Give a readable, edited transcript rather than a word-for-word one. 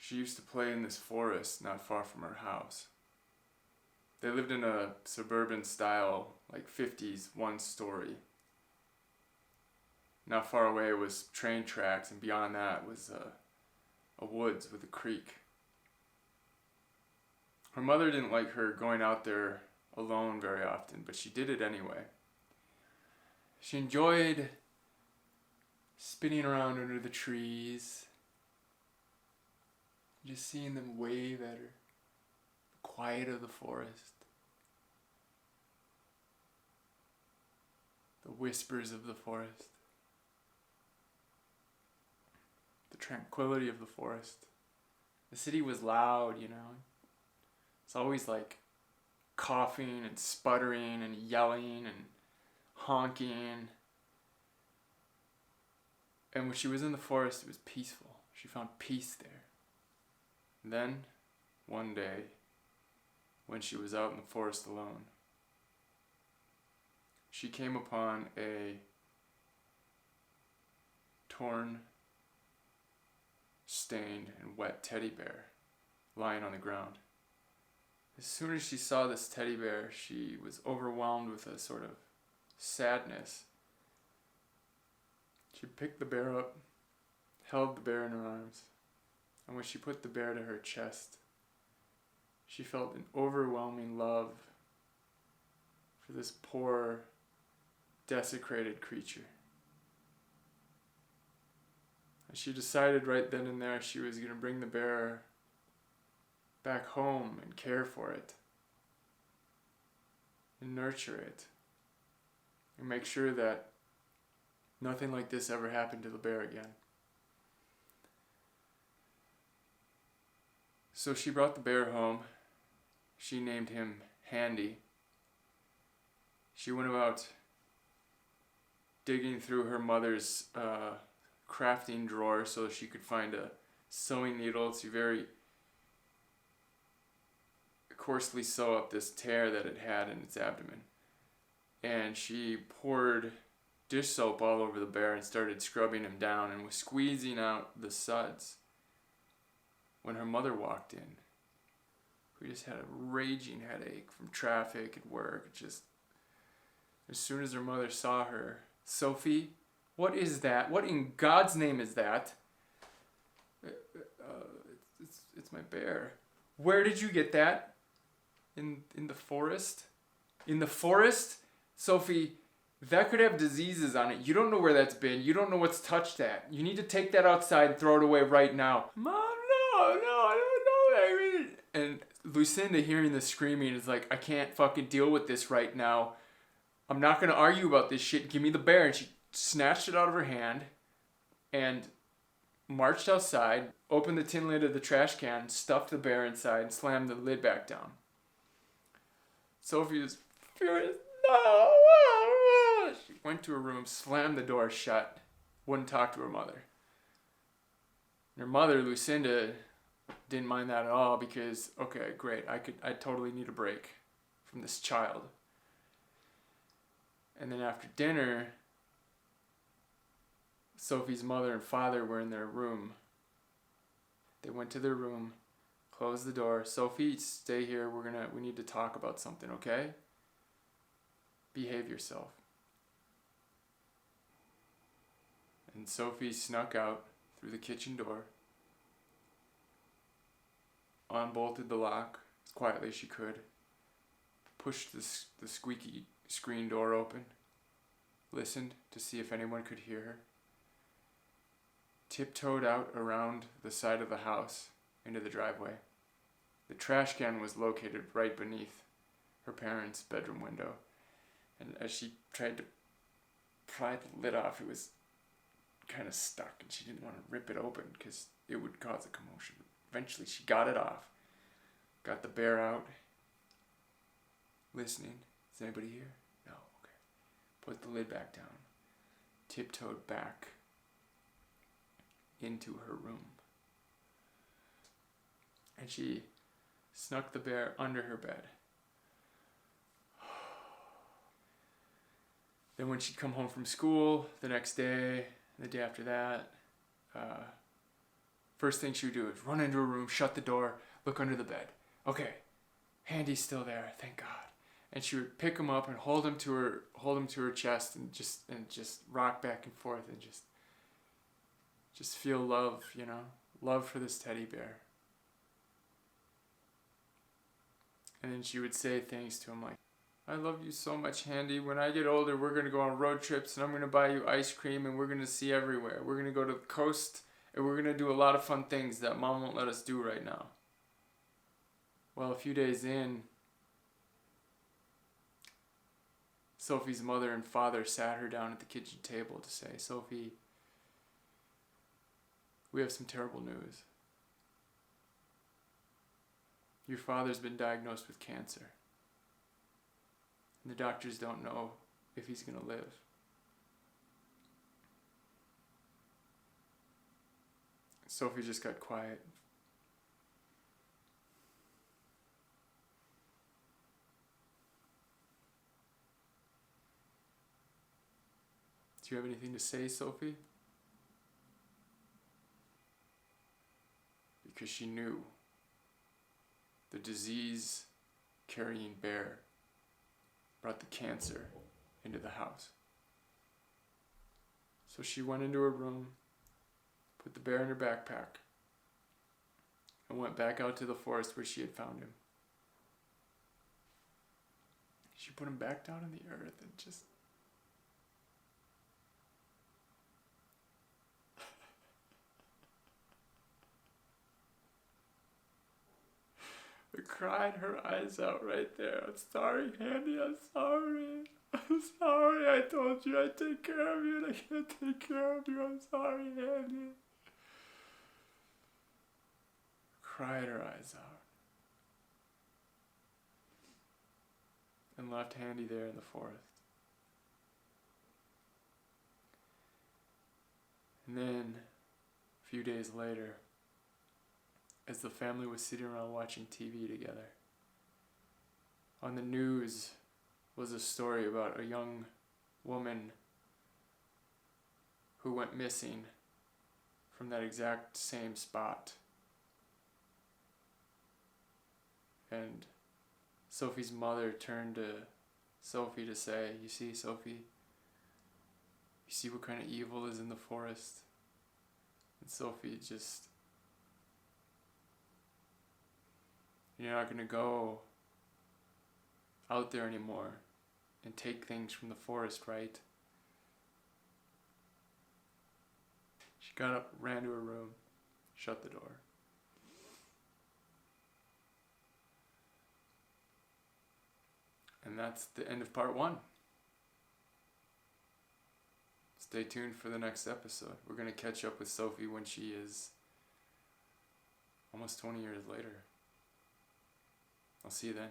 she used to play in this forest not far from her house. They lived in a suburban style, like 50s, one story. Not far away was train tracks, and beyond that was a woods with a creek. Her mother didn't like her going out there alone very often, but she did it anyway. She enjoyed spinning around under the trees, just seeing them wave at her, the quiet of the forest, the whispers of the forest, the tranquility of the forest. The city was loud, you know. It's always like coughing and sputtering and yelling and honking. And when she was in the forest, it was peaceful. She found peace there. And then, one day, when she was out in the forest alone, she came upon a torn, stained, and wet teddy bear lying on the ground. As soon as she saw this teddy bear, she was overwhelmed with a sort of sadness. She picked the bear up, held the bear in her arms, and when she put the bear to her chest, she felt an overwhelming love for this poor, desecrated creature. And she decided right then and there she was going to bring the bear back home and care for it and nurture it and make sure that nothing like this ever happened to the bear again. So she brought the bear home. She named him Handy. She went about digging through her mother's crafting drawer so she could find a sewing needle to very coarsely sew up this tear that it had in its abdomen. And she poured dish soap all over the bear and started scrubbing him down and was squeezing out the suds when her mother walked in, who just had a raging headache from traffic at work. Just as soon as her mother saw her, "Sophie, what is that? What in God's name is that?" It's my bear." "Where did you get that?" In the forest? In the forest? Sophie, that could have diseases on it. You don't know where that's been. You don't know what's touched that. You need to take that outside and throw it away right now. "Mom, no, I don't know what I mean." And Lucinda, hearing the screaming, is like, "I can't fucking deal with this right now. I'm not going to argue about this shit. Give me the bear." And she snatched it out of her hand and marched outside, opened the tin lid of the trash can, stuffed the bear inside, and slammed the lid back down. Sophie was furious. "No!" She went to her room, slammed the door shut, wouldn't talk to her mother. And her mother, Lucinda, didn't mind that at all because, okay, great, I totally need a break from this child. And then after dinner, Sophie's mother and father were in their room. They went to their room, closed the door. "Sophie, stay here. We need to talk about something, okay? Behave yourself." And Sophie snuck out through the kitchen door, unbolted the lock as quietly as she could, pushed the squeaky screen door open, listened to see if anyone could hear her, tiptoed out around the side of the house into the driveway. The trash can was located right beneath her parents' bedroom window, and as she tried to pry the lid off, it was kind of stuck, and she didn't want to rip it open because it would cause a commotion. Eventually, she got it off, got the bear out, listening. "Is anybody here?" "No." "Okay." Put the lid back down, tiptoed back into her room, and she snuck the bear under her bed. Then when she'd come home from school the next day, the day after that, First thing she would do is run into her room, shut the door, look under the bed. Okay, Handy's still there, thank God. And she would pick him up and hold him to her chest and just rock back and forth and just feel love, love for this teddy bear. And then she would say things to him like, I love you so much, Handy. When I get older, we're going to go on road trips and I'm going to buy you ice cream and we're going to see everywhere. We're going to go to the coast and we're going to do a lot of fun things that Mom won't let us do right now. Well, a few days in, Sophie's mother and father sat her down at the kitchen table to say, Sophie, we have some terrible news. Your father's been diagnosed with cancer. And the doctors don't know if he's going to live. Sophie just got quiet. Do you have anything to say, Sophie? Because she knew the disease-carrying bear brought the cancer into the house. So she went into her room, put the bear in her backpack, and went back out to the forest where she had found him. She put him back down in the earth and just... cried her eyes out right there. I'm sorry, Handy, I'm sorry. I'm sorry, I told you I'd take care of you and I can't take care of you. I'm sorry, Handy. Cried her eyes out. And left Handy there in the forest. And then, a few days later, as the family was sitting around watching TV together, on the news was a story about a young woman who went missing from that exact same spot. And Sophie's mother turned to Sophie to say, you see, Sophie, you see what kind of evil is in the forest? And Sophie just... You're not going to go out there anymore and take things from the forest, right? She got up, ran to her room, shut the door. And that's the end of part 1. Stay tuned for the next episode. We're going to catch up with Sophie when she is almost 20 years later. I'll see you then.